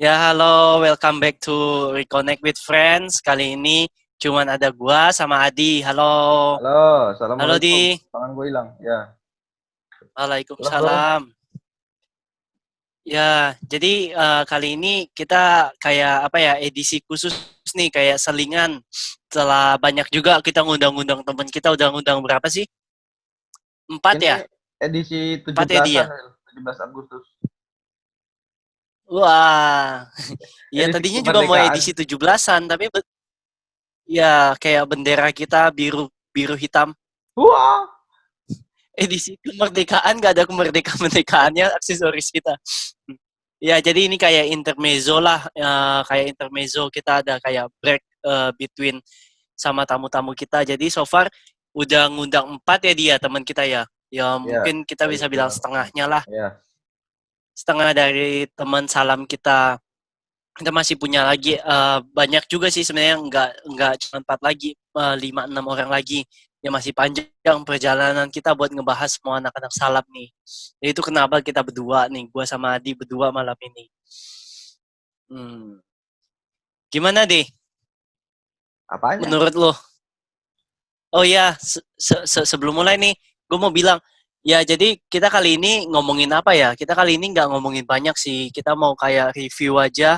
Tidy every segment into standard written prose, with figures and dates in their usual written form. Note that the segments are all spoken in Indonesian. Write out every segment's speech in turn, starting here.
Ya, halo, welcome back to Reconnect with Friends. Kali ini cuman ada gua sama Adi. Halo. Halo, Halo, assalamualaikum. Di. Tangan gue hilang. Ya, halo bro. Waalaikumsalam. Ya, jadi kali ini kita kayak apa ya, edisi khusus nih, kayak selingan. Setelah banyak juga kita ngundang-ngundang teman kita, udah ngundang berapa sih? Empat Ini ya? edisi Empat ya, Di 17-an, ya? 17 Agustus. Wah, iya Edisi tadinya juga mau kemerdekaan. edisi 17-an, tapi ya kayak bendera kita biru biru hitam. Wah, Edisi kemerdekaan gak ada kemerdekaan-merdekaannya aksesoris kita. Ya, jadi ini kayak intermezzo lah, kayak intermezzo kita ada kayak break between sama tamu-tamu kita. Jadi so far udah ngundang 4 ya dia teman kita ya. Ya ya, mungkin kita dari bisa bilang luar. setengahnya lah. Ya, Setengah dari teman salam kita. Kita masih punya lagi banyak juga sih sebenarnya nggak cuma 4 lagi, 5 6 orang lagi. Ya masih panjang perjalanan kita buat ngebahas semua anak-anak salam nih. Jadi itu kenapa kita berdua nih, gua sama Adi berdua malam ini. Hmm. Gimana deh apanya? menurut lo? Oh ya, sebelum mulai nih, gue mau bilang, ya jadi kita kali ini ngomongin apa ya? Kita kali ini nggak ngomongin banyak sih. Kita mau kayak review aja,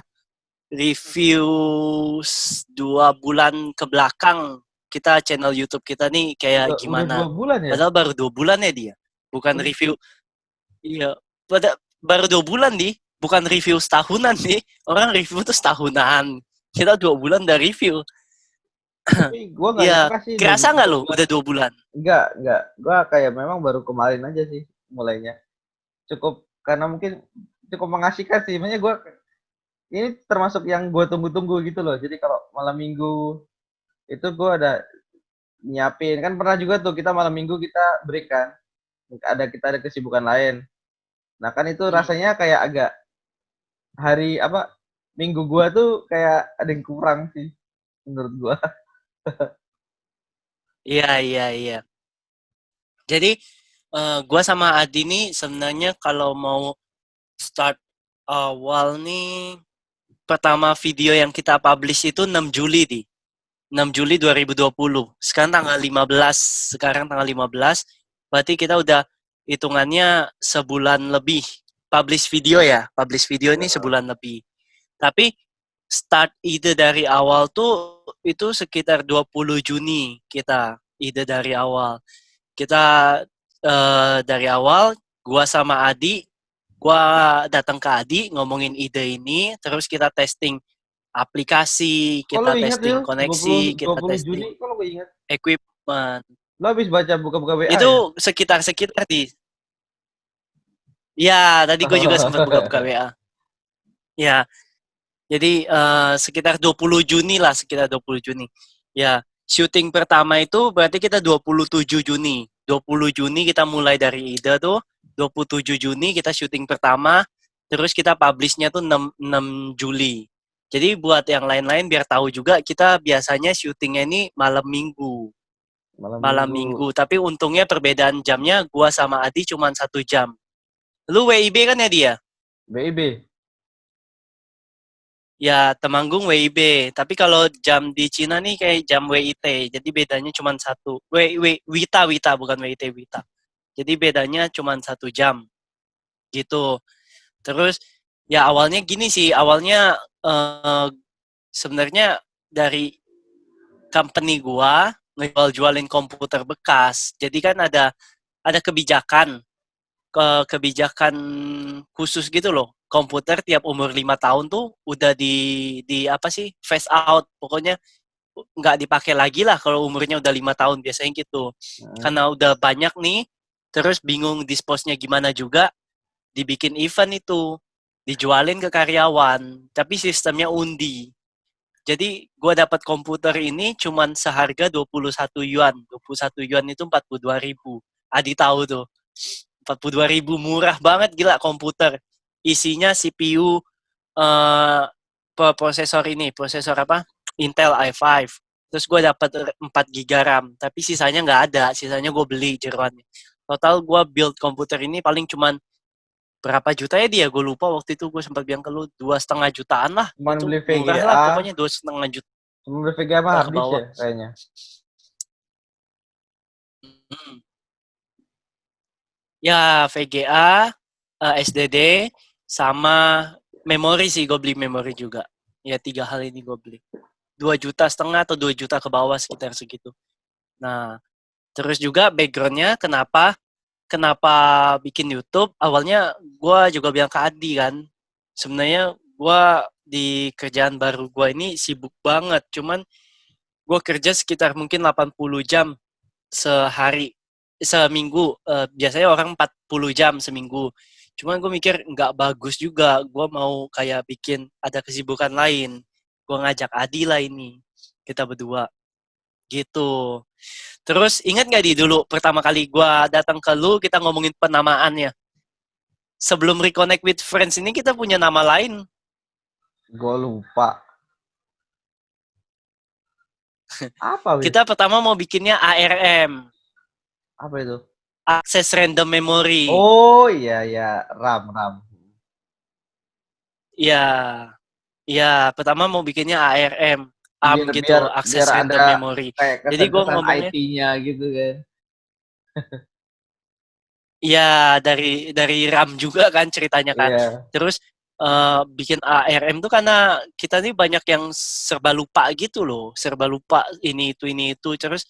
review 2 bulan ke belakang kita channel YouTube kita nih kayak Udah gimana. 2 bulan ya? Padahal baru 2 bulan ya dia, bukan Udah, review. Iya, baru 2 bulan nih, bukan review setahunan nih. Orang review tuh setahunan. Kita 2 bulan udah review. tapi gue nggak Iya, nyangka sih kerasa nggak dua lo bulan. udah 2 bulan? Enggak. Gue kayak memang baru kemarin aja sih mulainya. Cukup, karena mungkin cukup mengasihkan sih. Makanya gue, ini termasuk yang gue tunggu-tunggu gitu loh. Jadi kalau malam minggu itu gue ada nyiapin, kan pernah juga tuh kita malam minggu kita break kan, kita ada kesibukan lain. Nah kan itu Hmm. rasanya kayak agak, hari apa, minggu gua tuh kayak ada yang kurang sih menurut gua. Iya, iya, iya. Jadi gua sama Adi nih sebenarnya kalau mau start awal nih, pertama video yang kita publish itu 6 Juli di 6 Juli 2020. Sekarang tanggal 15, berarti kita udah hitungannya sebulan lebih publish video ya. Publish video ini sebulan lebih. Tapi start ide dari awal tuh itu sekitar 20 Juni kita ide dari awal. Kita dari awal gua sama Adi, gua datang ke Adi ngomongin ide ini, terus kita testing aplikasi, Kalau kita ingat ya, testing koneksi, dua kita puluh Juni testing kalau gue ingat, equipment. lo habis baca buka-buka WA ya. Itu sekitar-sekitar di. Ya, tadi gue juga sempat buka-buka WA. Ya, jadi sekitar 20 Juni lah, sekitar 20 Juni. Ya, syuting pertama itu berarti kita 27 Juni. 20 Juni kita mulai dari ide tuh, 27 Juni kita syuting pertama, terus kita publishnya tuh 6 Juli. Jadi buat yang lain-lain biar tahu juga, kita biasanya syutingnya ini malam minggu. Malam Malam minggu. minggu. Tapi untungnya perbedaan jamnya gua sama Adi cuma 1 jam. Lu WIB kan ya dia? BIB. Ya, Temanggung WIB. Tapi kalau jam di Cina nih kayak jam WIT. Jadi bedanya cuma satu. Wita, bukan WIT, Wita. Jadi bedanya cuma 1 jam. Gitu. Terus, ya awalnya gini sih. Awalnya sebenarnya dari company gua ngejual-jualin komputer bekas. Jadi kan ada kebijakan kebijakan khusus gitu loh. Komputer tiap umur 5 tahun tuh udah di apa sih phase out. Pokoknya nggak dipakai lagi lah kalau umurnya udah 5 tahun biasanya gitu. Nah, Karena udah banyak nih, terus bingung dispose-nya gimana juga, dibikin event itu, dijualin ke karyawan, tapi sistemnya undi. Jadi gue dapat komputer ini cuman seharga 21 yuan. 21 yuan itu 42.000. Adi tahu tuh. 42.000 murah banget gila komputer. Isinya CPU prosesor ini, prosesor apa? Intel i5. Terus gue dapat 4 GB RAM, tapi sisanya nggak ada, sisanya gue beli jeroannya. Total gue build komputer ini paling cuman berapa juta ya dia, gue lupa waktu itu gue sempat bilang ke lu 2,5 jutaan lah. Cuman Itu beli murah lah VGA, pokoknya 2,5 juta cuman beli VGA mah ke habis bawah. ya kayaknya. Hmm. Ya VGA, SDD, sama memori sih, gue beli memori juga. Ya 3 hal ini gue beli. 2,5 juta atau 2 juta ke bawah sekitar segitu. Nah, terus juga backgroundnya kenapa bikin YouTube? Awalnya gue juga bilang ke Adi kan, sebenarnya gue di kerjaan baru gue ini sibuk banget. Cuman gue kerja sekitar mungkin 80 jam seminggu. Biasanya orang 40 jam seminggu. Cuman gue mikir nggak bagus juga. Gue mau kayak bikin ada kesibukan lain. Gue ngajak Adi lah ini. Kita berdua. Gitu. Terus ingat nggak di dulu pertama kali gue datang ke lu, kita ngomongin penamaannya. Sebelum Reconnect with Friends ini kita punya nama lain. Gue lupa. Apa, Wil? Kita pertama mau bikinnya ARM. Apa itu? Access Random Memory. Oh iya ya, RAM. Ya, ya pertama mau bikinnya ARM. Biar Gitu, biar biar Access Random ada Memory. kayak Jadi gue kesan-kesan ngomongnya, IT-nya gitu kan. ya dari RAM juga kan ceritanya kan. Iya. Terus bikin ARM tuh karena kita nih banyak yang serba lupa gitu loh, serba lupa ini itu. Terus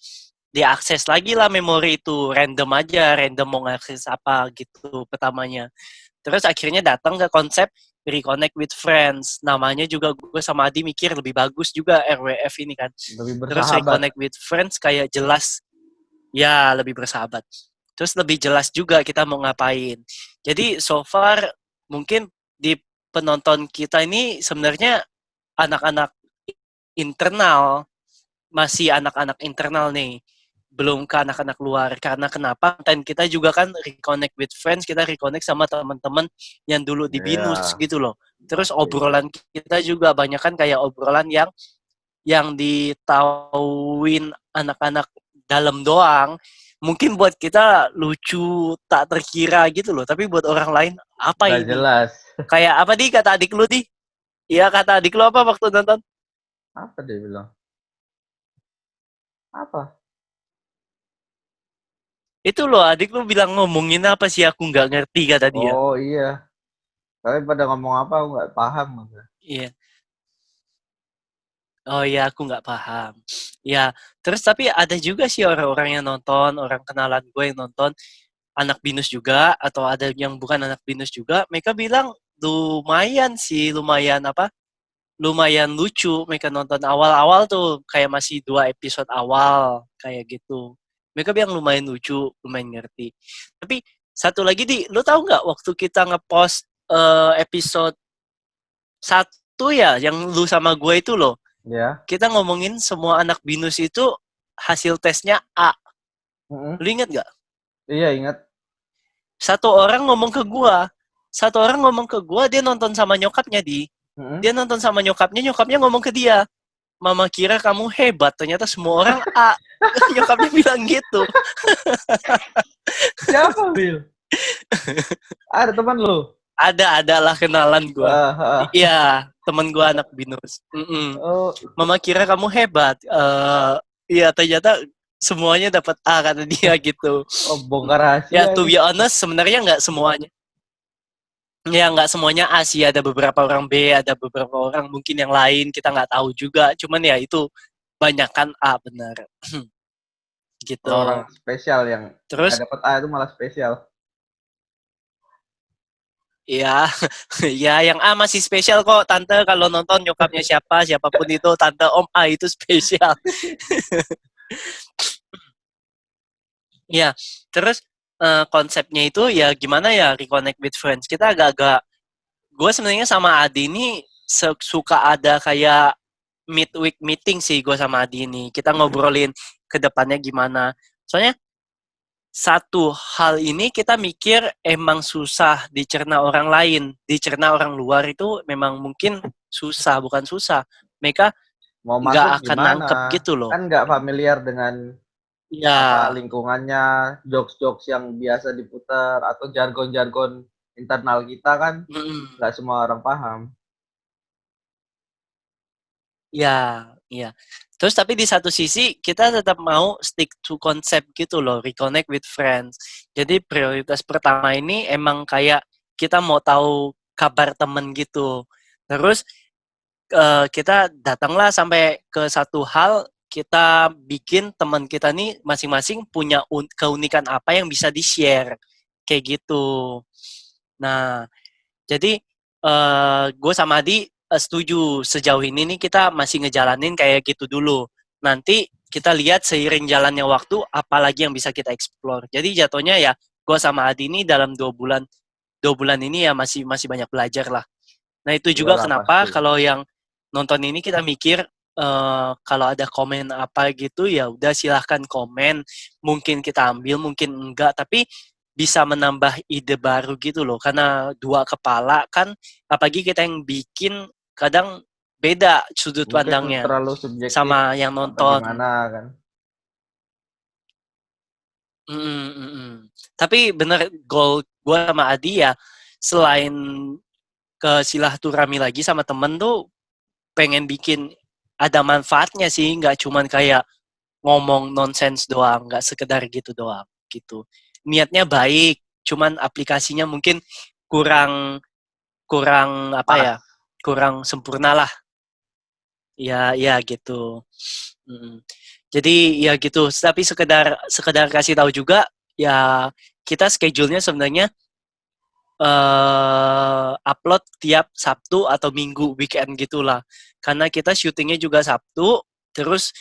diakses lagi lah memori itu, random aja, random mau ngakses apa gitu pertamanya. Terus akhirnya datang ke konsep Reconnect with Friends. Namanya juga gue sama Adi mikir lebih bagus juga RWF ini kan. Lebih Terus bersahabat. Reconnect with Friends kayak jelas, ya lebih bersahabat. Terus lebih jelas juga kita mau ngapain. Jadi so far mungkin di penonton kita ini sebenarnya anak-anak internal, masih anak-anak internal nih, belum ke anak-anak luar. Karena kenapa? Konten kita juga kan reconnect with friends, kita reconnect sama teman-teman yang dulu di Binus Iya, gitu loh. Terus pasti. obrolan kita juga banyak kan kayak obrolan yang ditauin anak-anak dalam doang. Mungkin buat kita lucu tak terkira gitu loh, tapi buat orang lain apa Gak ini? jelas. Kayak apa di kata adik lu di? Iya kata adik lu apa waktu nonton? Apa dia bilang? Apa? Itu loh adik lu bilang ngomongin apa sih aku nggak ngerti kata dia. Oh iya. Tapi pada ngomong apa aku nggak paham. Iya. Oh iya aku nggak paham. Ya terus tapi ada juga sih orang-orang yang nonton, orang kenalan gue yang nonton, anak binus juga atau ada yang bukan anak binus juga, mereka bilang lumayan sih, lumayan apa? Lumayan lucu. Mereka nonton awal-awal tuh kayak masih 2 episode awal kayak gitu. Mereka bilang lumayan lucu, lumayan ngerti. Tapi satu lagi di, lu tahu nggak waktu kita ngepost episode 1 ya, yang lu sama gue itu loh, Ya. kita ngomongin semua anak binus itu hasil tesnya A. Mm-mm. Lu inget nggak? Iya ingat. Satu orang ngomong ke gua, satu orang ngomong ke gua, dia nonton sama nyokapnya di, Mm-mm. dia nonton sama nyokapnya ngomong ke dia, mama kira kamu hebat, ternyata semua orang A. Nyokapnya bilang gitu. Siapa, Will? Ada teman lo? Ada lah kenalan gua. Ah. Iya, temen gua anak binus. Oh, Mama kira kamu hebat. Iya ternyata semuanya dapat A kata dia gitu. oh bongkar Ya rahasia to nih. be honest sebenarnya nggak semuanya. Ya nggak semuanya A sih, ada beberapa orang B, ada beberapa orang mungkin yang lain kita nggak tahu juga. Cuman ya itu banyakkan A benar. Gitu. Orang-orang spesial yang nggak Terus dapat A itu malah spesial. ya ya yang A masih spesial kok tante, kalau nonton nyokapnya siapapun itu tante om A itu spesial. Ya, terus konsepnya itu ya gimana ya reconnect with friends. Kita agak-agak, gue sebenarnya sama Adi ini suka ada kayak midweek meeting sih gue sama Adi ini. Kita ngobrolin ke depannya gimana. Soalnya satu hal ini kita mikir emang susah dicerna orang lain. Dicerna orang luar itu memang mungkin susah, bukan susah. Mereka Mau nggak masuk akan gimana? nangkep gitu loh. Kan nggak familiar dengan apa Ya, lingkungannya, jokes-jokes yang biasa diputar atau jargon-jargon internal kita kan Mm-mm. nggak semua orang paham. Ya, iya. Terus tapi di satu sisi kita tetap mau stick to konsep gitu loh, reconnect with friends. Jadi prioritas pertama ini emang kayak kita mau tahu kabar temen gitu. Terus kita datanglah sampai ke satu hal, kita bikin teman kita nih masing-masing punya keunikan apa yang bisa di-share. Kayak gitu. Nah, jadi gue sama Adi setuju sejauh ini nih kita masih ngejalanin kayak gitu dulu. Nanti kita lihat seiring jalannya waktu apalagi yang bisa kita explore. Jadi jatuhnya ya gue sama Adi ini dalam 2 bulan ini ya masih masih banyak belajar lah. Nah itu juga Iyalah kenapa pasti. kalau yang nonton ini kita mikir kalau ada komen apa gitu ya udah silahkan komen. Mungkin kita ambil, mungkin enggak. Tapi bisa menambah ide baru gitu loh. Karena dua kepala kan, apalagi kita yang bikin kadang beda sudut Mungkin pandangnya terlalu subjektif sama yang apa nonton. gimana kan. Mm, mm, mm. Tapi bener goal gue sama Adi ya selain ke silaturahmi lagi sama temen tuh pengen bikin ada manfaatnya sih, nggak cuman kayak ngomong nonsens doang, nggak sekedar gitu doang gitu. Niatnya baik, cuman aplikasinya mungkin kurang kurang apa ya, Pas. kurang sempurna lah. Ya ya gitu. Mm. Jadi ya gitu. Tapi sekedar sekedar kasih tahu juga ya kita schedule-nya sebenarnya upload tiap Sabtu atau Minggu weekend gitulah. Karena kita syutingnya juga Sabtu, terus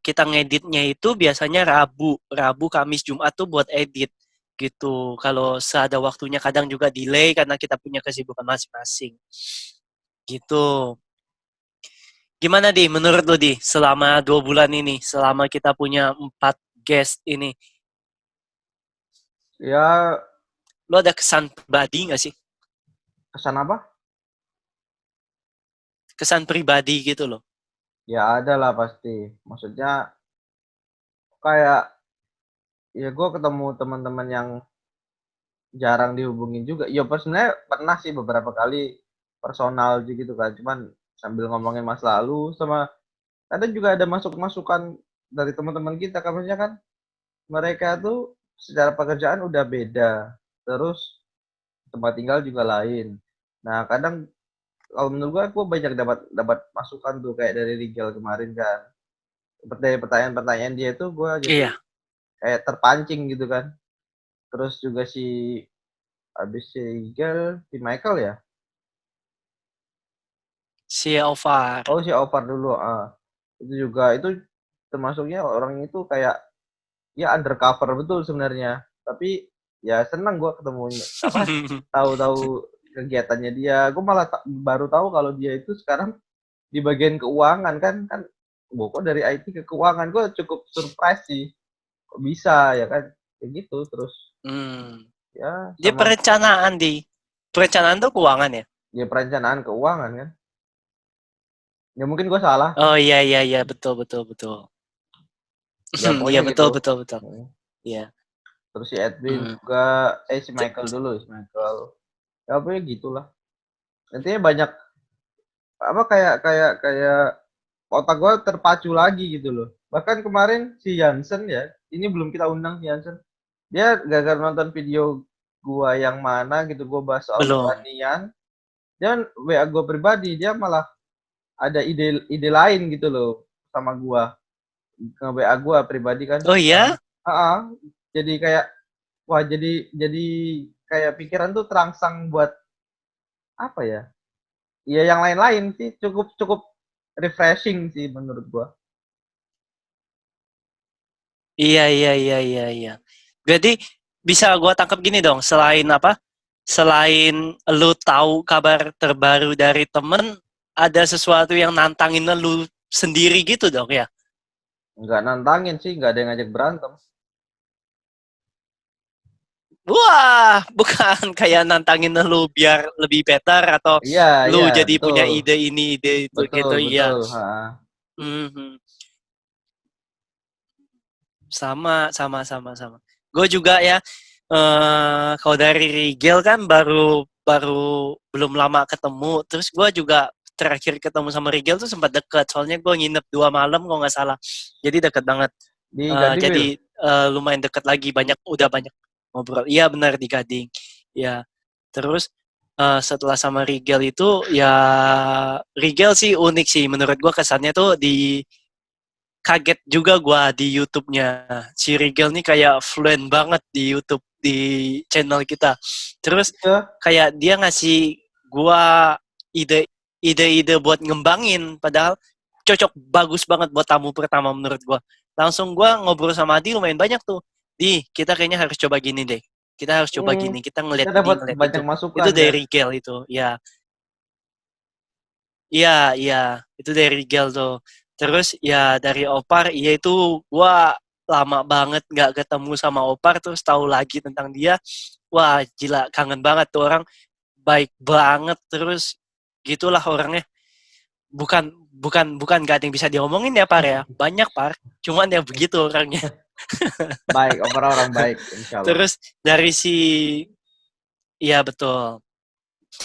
kita ngeditnya itu biasanya Rabu, Kamis, Jumat tuh buat edit gitu. Kalau seada waktunya kadang juga delay karena kita punya kesibukan masing-masing. Gitu. Gimana di menurut lo di selama 2 bulan ini, selama kita punya 4 guest ini, Ya lo ada kesan pribadi nggak sih? kesan apa? Kesan pribadi gitu loh. Ya ada lah pasti. Maksudnya kayak ya gue ketemu teman-teman yang jarang dihubungin juga. Ya sebenarnya pernah sih beberapa kali personal gitu kan. Cuman sambil ngomongin masa lalu sama kadang juga ada masukan dari teman-teman kita. Kabarnya kan mereka tuh secara pekerjaan udah beda. Terus tempat tinggal juga lain. Nah kadang kalau menurut gue banyak dapat dapat masukan tuh kayak dari Rigel kemarin kan. Dari pertanyaan-pertanyaan dia tuh gue jadi Iya, kayak terpancing gitu kan. Terus juga habis si Rigel, si Michael ya. si Alvar. Oh si Opar dulu. Itu juga itu termasuknya orang itu kayak ya undercover betul sebenarnya. Tapi ya senang gue ketemunya apa tahu-tahu kegiatannya dia. Gue malah baru tahu kalau dia itu sekarang di bagian keuangan kan kok dari IT ke keuangan gue cukup surprise sih kok bisa ya kan kayak gitu terus Hmm. ya Dia sama perencanaan di perencanaan tuh keuangan ya? ya perencanaan keuangan kan ya mungkin gue salah Oh iya iya iya betul betul betul. ya Iya pokoknya betul gitu. betul betul. Iya. Terus si Edwin Hmm. juga si Michael dulu si Michael ya pokoknya gitulah intinya banyak apa kayak kayak kayak otak gue terpacu lagi gitu loh bahkan kemarin si Jansen ya ini belum kita undang si Jansen dia gara-gara nonton video gua yang mana gitu gua bahas soal Belum. pertanian dan WA gua pribadi dia malah ada ide lain gitu loh sama gua ke WA gua pribadi kan Oh iya? jadi kayak wah jadi kayak pikiran tuh terangsang buat apa ya ya yang lain-lain sih cukup cukup refreshing sih menurut gua. Iya iya iya iya iya. Berarti bisa gua tangkap gini dong, selain apa? Selain lu tahu kabar terbaru dari temen, ada sesuatu yang nantangin lu sendiri gitu dong ya? Nggak nantangin sih nggak ada yang ngajak berantem. Wah, bukan kayak nantangin lu biar lebih better atau Iya iya lu jadi betul punya ide ini, ide itu betul gitu, iya. betul Mhm. Sama, sama, sama, sama. Gue juga ya, Kalau dari Rigel kan baru belum lama ketemu. Terus gue juga terakhir ketemu sama Rigel tuh sempat deket. Soalnya gue nginep 2 malam kalau nggak salah. Jadi deket banget. Di Gading, Wil? Jadi lumayan deket lagi. Udah banyak ngobrol. Iya benar di Gading. Ya. Terus setelah sama Rigel itu ya Rigel sih unik sih menurut gue kesannya tuh kaget juga gua di YouTube-nya. Si Rigel nih kayak fluent banget di YouTube di channel kita. Terus Iya. kayak dia ngasih gua ide-ide buat ngembangin padahal cocok bagus banget buat tamu pertama menurut gua. Langsung gua ngobrol sama Adi lumayan banyak tuh. Kita kayaknya harus coba gini deh. Kita harus coba gini. Kita ngeliat Kita ini, dapat ngeliat itu. banyak Itu masukan dari kan. Rigel itu, ya. Iya, iya, itu dari Rigel tuh. Terus ya dari Opar, ya itu gua lama banget nggak ketemu sama Opar, terus tahu lagi tentang dia. Wah, gila, kangen banget tuh orang, baik banget, terus gitulah orangnya. Bukan bukan gak ada yang bisa diomongin ya Par ya. Banyak Par, cuman ya begitu orangnya. Baik, orang baik, insya Allah. Terus dari iya betul.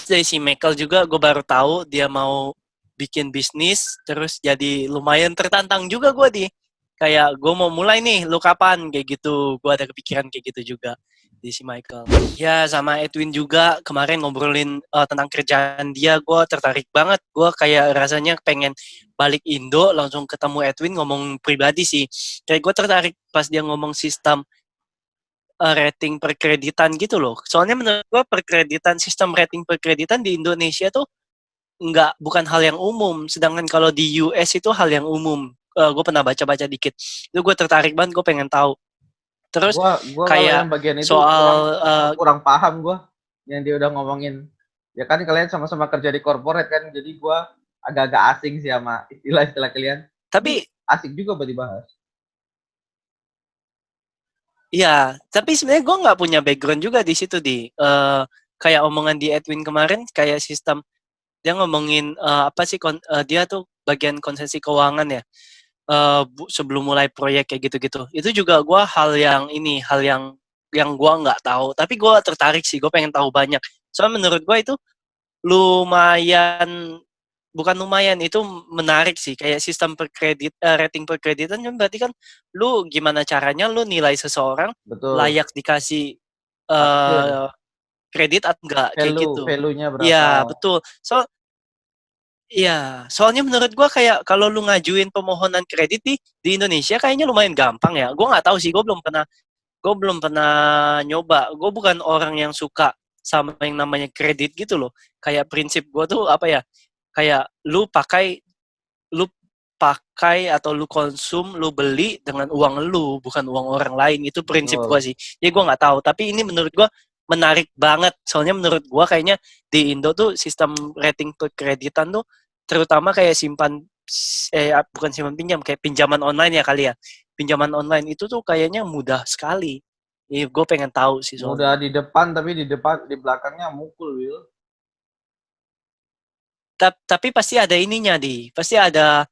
Dari si Michael juga gue baru tahu dia mau bikin bisnis, terus jadi lumayan tertantang juga gue kayak gue mau mulai nih, lu kapan kayak gitu, gue ada kepikiran kayak gitu juga di si Michael. Ya sama Edwin juga kemarin ngobrolin tentang kerjaan dia, gue tertarik banget, gue kayak rasanya pengen balik Indo langsung ketemu Edwin ngomong pribadi sih, kayak gue tertarik pas dia ngomong sistem rating perkreditan gitu loh. Soalnya menurut gue sistem rating perkreditan di Indonesia tuh bukan hal yang umum. Sedangkan kalau di US itu hal yang umum. Gue pernah baca-baca dikit. Itu gue tertarik banget, gue pengen tahu. Terus Gua kalau kayak yang bagian itu kurang soal kurang paham gua yang dia udah ngomongin. Ya kan kalian sama-sama kerja di corporate kan, jadi gua agak-agak asing sih sama istilah-istilah kalian. Tapi tapi asik juga buat dibahas. ya, tapi sebenarnya gue nggak punya background juga di situ kayak omongan di Edwin kemarin, kayak sistem dia ngomongin apa sih dia tuh bagian konsesi keuangan ya. Sebelum mulai proyek kayak gitu-gitu. Itu juga gue hal yang gue nggak tahu. Tapi gue tertarik sih, gue pengen tahu banyak. Soalnya menurut gue itu lumayan, bukan lumayan, itu menarik sih. Kayak sistem rating perkreditan kan berarti kan lu gimana caranya lu nilai seseorang Betul. layak dikasih Taksir, uh, kredit atau enggak kayak gitu. value-nya berapa? Iya, betul. Iya, soalnya menurut gua kayak kalau lu ngajuin permohonan kredit di Indonesia kayaknya lumayan gampang ya. Gua nggak tahu sih, gua belum pernah nyoba. Gua bukan orang yang suka sama yang namanya kredit gitu loh. Kayak prinsip gua tuh apa ya? Kayak lu pakai atau lu konsum, lu beli dengan uang lu, bukan uang orang lain. Itu prinsip gua Betul. sih. Jadi gua nggak tahu, tapi ini menurut gua menarik banget. Soalnya menurut gua kayaknya di Indo tuh sistem rating perkreditan tuh terutama kayak bukan simpan pinjam, kayak pinjaman online ya kali ya. Pinjaman online itu tuh kayaknya mudah sekali. Gue pengen tahu sih Mudah soalnya. di depan tapi di belakangnya mukul, Will. Tapi pasti ada ininya pasti ada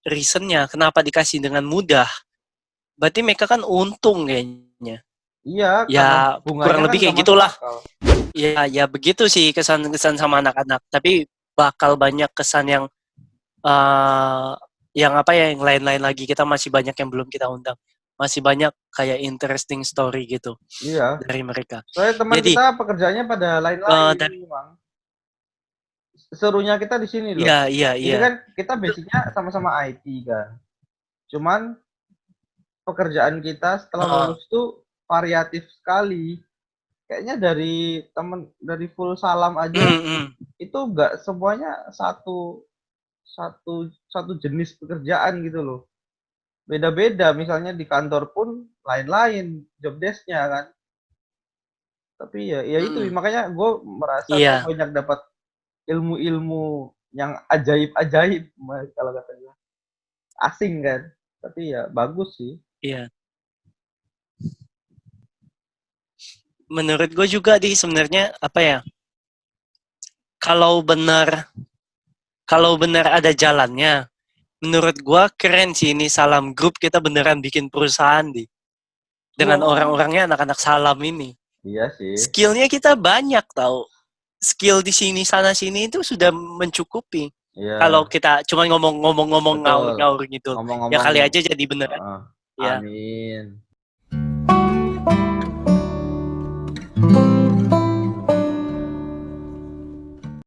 reasonnya kenapa dikasih dengan mudah. Berarti mereka kan untung kayaknya. Iya, karena Ya bunganya kurang kan lebih nggak kayak masuk gitulah. akal. Ya begitu sih kesan-kesan sama anak-anak. Tapi bakal banyak kesan uh, yang apa ya, yang lain-lain lagi. Kita masih banyak yang belum kita undang. Masih banyak kayak interesting story gitu Iya. dari mereka. Soalnya teman Jadi kita pekerjaannya pada lain-lain, dari memang. Serunya kita di sini iya loh. iya Ini iya. kan kita basicnya sama-sama IT kan. Cuman pekerjaan kita setelah Uh, lulus tuh variatif sekali. Kayaknya dari full salam mm, aja mm. itu enggak semuanya satu satu satu jenis pekerjaan gitu loh. Beda-beda, misalnya di kantor pun lain-lain job desk-nya kan. Tapi ya itu Mm. makanya gue merasa gue Iya banyak dapat ilmu-ilmu yang ajaib-ajaib kalau kata gue. Asing kan, tapi ya bagus sih. iya. Menurut gue juga sebenarnya apa ya, kalau benar kalau benar ada jalannya, menurut gue keren sih ini Salam Group, kita beneran bikin perusahaan dengan Gua- orang-orangnya anak-anak salam ini. Iya sih. Skillnya kita banyak tahu. Skill di sini sana sini itu sudah mencukupi. Kalau Iya, kita cuma ngomong-ngomong betul. ngaur-ngaur gitu, ya Ngomong-ngomong, kali aja jadi beneran. Ya. amin.